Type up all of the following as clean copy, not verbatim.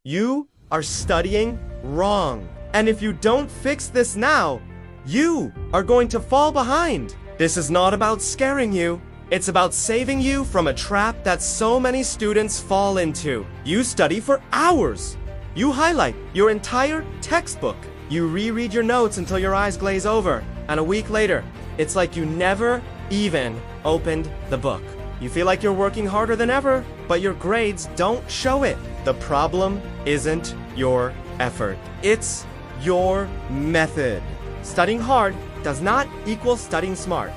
You are studying wrong. And if you don't fix this now, you are going to fall behind. This is not about scaring you. It's about saving you from a trap that so many students fall into. You study for hours. You highlight your entire textbook. You reread your notes until your eyes glaze over. And a week later, it's like you never even opened the book. You feel like you're working harder than ever, but your grades don't show it. The problem isn't your effort. It's your method. Studying hard does not equal studying smart.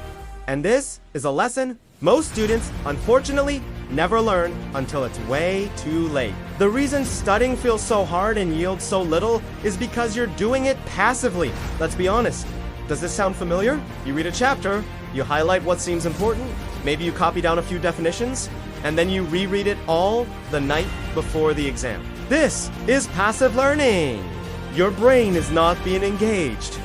And this is a lesson most students, unfortunately, never learn until it's way too late. The reason studying feels so hard and yields so little is because you're doing it passively. Let's be honest. Does this sound familiar? You read a chapter, you highlight what seems important, maybe you copy down a few definitions, and then you reread it all the night before the exam. This is passive learning. Your brain is not being engaged.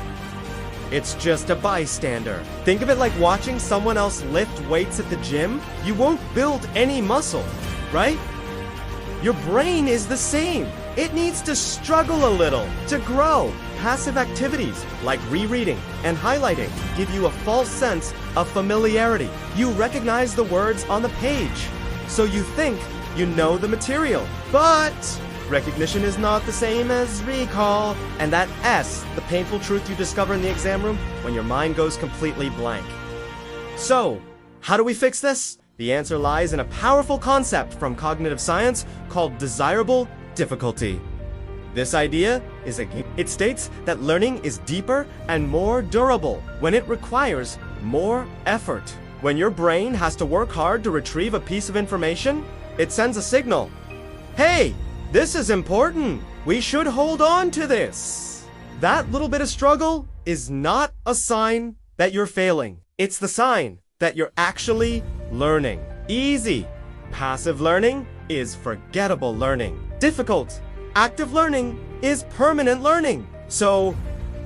It's just a bystander. Think of it like watching someone else lift weights at the gym. You won't build any muscle, right? Your brain is the same. It needs to struggle a little to grow. Passive activities like rereading and highlighting give you a false sense of familiarity. You recognize the words on the page, so you think you know the material. But recognition is not the same as recall, and that S, the painful truth you discover in the exam room when your mind goes completely blank. So, how do we fix this? The answer lies in a powerful concept from cognitive science called desirable difficulty. This idea it states that learning is deeper and more durable when it requires more effort. When your brain has to work hard to retrieve a piece of information, it sends a signal. Hey, this is important. We should hold on to this. That little bit of struggle is not a sign that you're failing. It's the sign that you're actually learning. Easy. Passive learning is forgettable learning. Difficult. Active learning is permanent learning. So,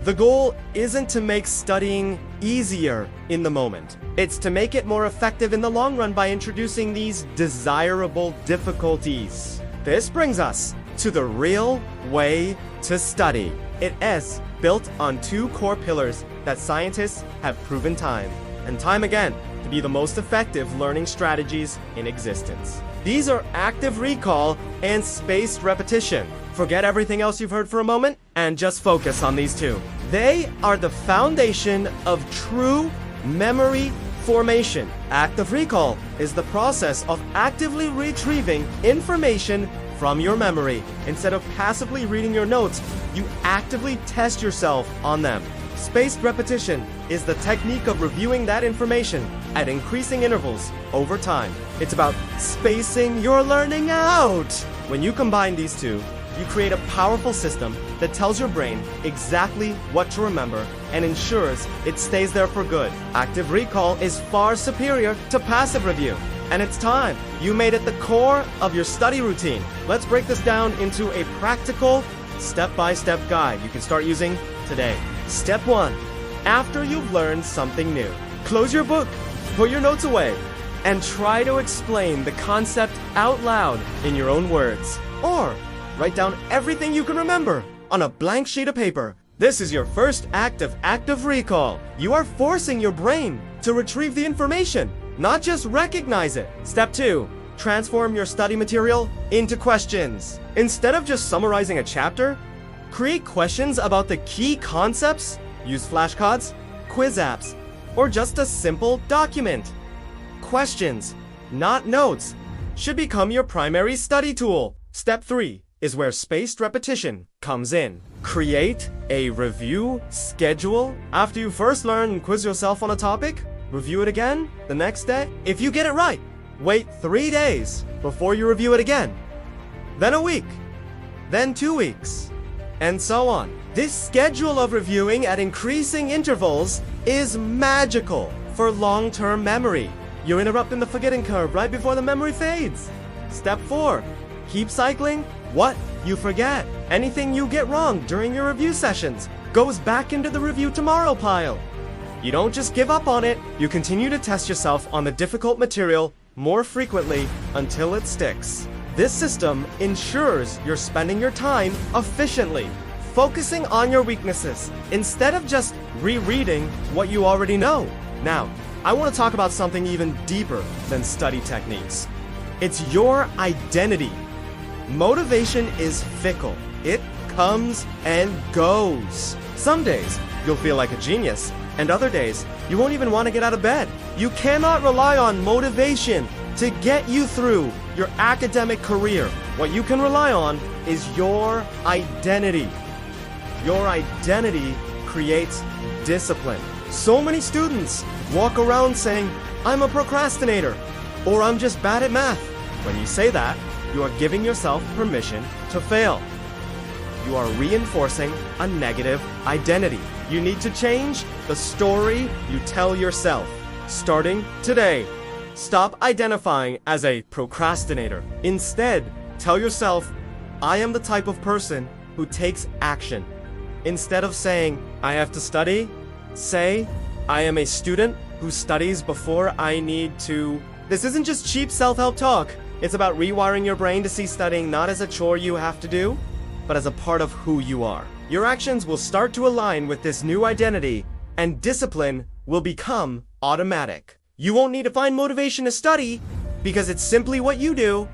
the goal isn't to make studying easier in the moment. It's to make it more effective in the long run by introducing these desirable difficulties. This brings us to the real way to study. It is built on two core pillars that scientists have proven time and time again to be the most effective learning strategies in existence. These are active recall and spaced repetition. Forget everything else you've heard for a moment and just focus on these two. They are the foundation of true memory formation. Active recall is the process of actively retrieving information from your memory. Instead of passively reading your notes, you actively test yourself on them. Spaced repetition is the technique of reviewing that information at increasing intervals over time. It's about spacing your learning out. When you combine these two, you create a powerful system that tells your brain exactly what to remember and ensures it stays there for good. Active recall is far superior to passive review. And it's time you made it the core of your study routine. Let's break this down into a practical, step-by-step guide you can start using today. Step 1. After you've learned something new, close your book, put your notes away, and try to explain the concept out loud in your own words. Or write down everything you can remember on a blank sheet of paper. This is your first act of active recall. You are forcing your brain to retrieve the information, not just recognize it. Step 2. Transform your study material into questions. Instead of just summarizing a chapter, create questions about the key concepts. Use flashcards, quiz apps, or just a simple document. Questions, not notes, should become your primary study tool. Step 3 is where spaced repetition comes in. Create a review schedule. After you first learn and quiz yourself on a topic, review it again the next day. If you get it right, wait 3 days before you review it again. Then a week, then 2 weeks, and so on. This schedule of reviewing at increasing intervals is magical for long-term memory. You're interrupting the forgetting curve right before the memory fades. Step 4. Keep cycling what you forget. Anything you get wrong during your review sessions goes back into the review tomorrow pile. You don't just give up on it, you continue to test yourself on the difficult material more frequently until it sticks. This system ensures you're spending your time efficiently, focusing on your weaknesses instead of just rereading what you already know. Now, I want to talk about something even deeper than study techniques. It's your identity. Motivation is fickle. It comes and goes. Some days, you'll feel like a genius, and other days, you won't even want to get out of bed. You cannot rely on motivation to get you through your academic career. What you can rely on is your identity. Your identity creates discipline. So many students walk around saying, I'm a procrastinator, or I'm just bad at math. When you say that, you are giving yourself permission to fail. You are reinforcing a negative identity. You need to change the story you tell yourself. Starting today, stop identifying as a procrastinator. Instead, tell yourself, I am the type of person who takes action. Instead of saying, I have to study, say, I am a student who studies before I need to. This isn't just cheap self-help talk. It's about rewiring your brain to see studying not as a chore you have to do, but as a part of who you are. Your actions will start to align with this new identity, and discipline will become automatic. You won't need to find motivation to study, because it's simply what you do.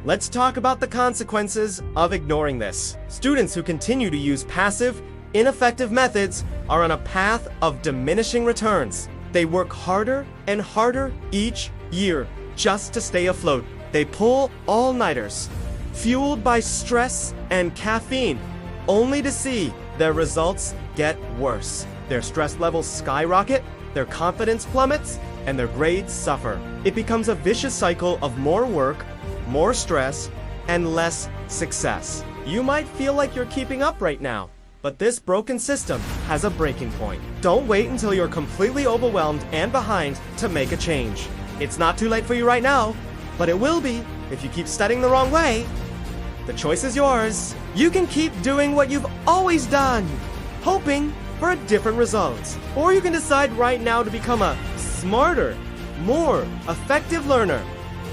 Let's talk about the consequences of ignoring this. Students who continue to use passive, ineffective methods are on a path of diminishing returns. They work harder and harder each year just to stay afloat. They pull all-nighters, fueled by stress and caffeine, only to see their results get worse. Their stress levels skyrocket, their confidence plummets, and their grades suffer. It becomes a vicious cycle of more work, more stress, and less success. You might feel like you're keeping up right now, but this broken system has a breaking point. Don't wait until you're completely overwhelmed and behind to make a change. It's not too late for you right now, but it will be if you keep studying the wrong way. The choice is yours. You can keep doing what you've always done, hoping for a different result. Or you can decide right now to become a smarter, more effective learner.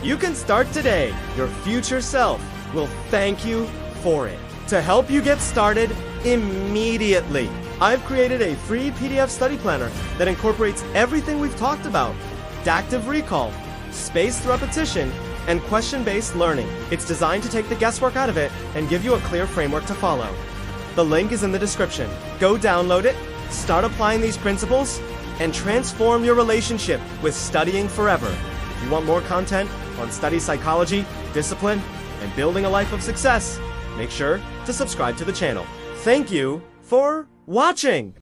You can start today. Your future self will thank you for it. To help you get started immediately, I've created a free PDF study planner that incorporates everything we've talked about: adaptive recall, spaced repetition, and question-based learning. It's designed to take the guesswork out of it and give you a clear framework to follow. The link is in the description. Go download it, start applying these principles, and transform your relationship with studying forever. If you want more content on study psychology, discipline, and building a life of success, make sure to subscribe to the channel. Thank you for watching!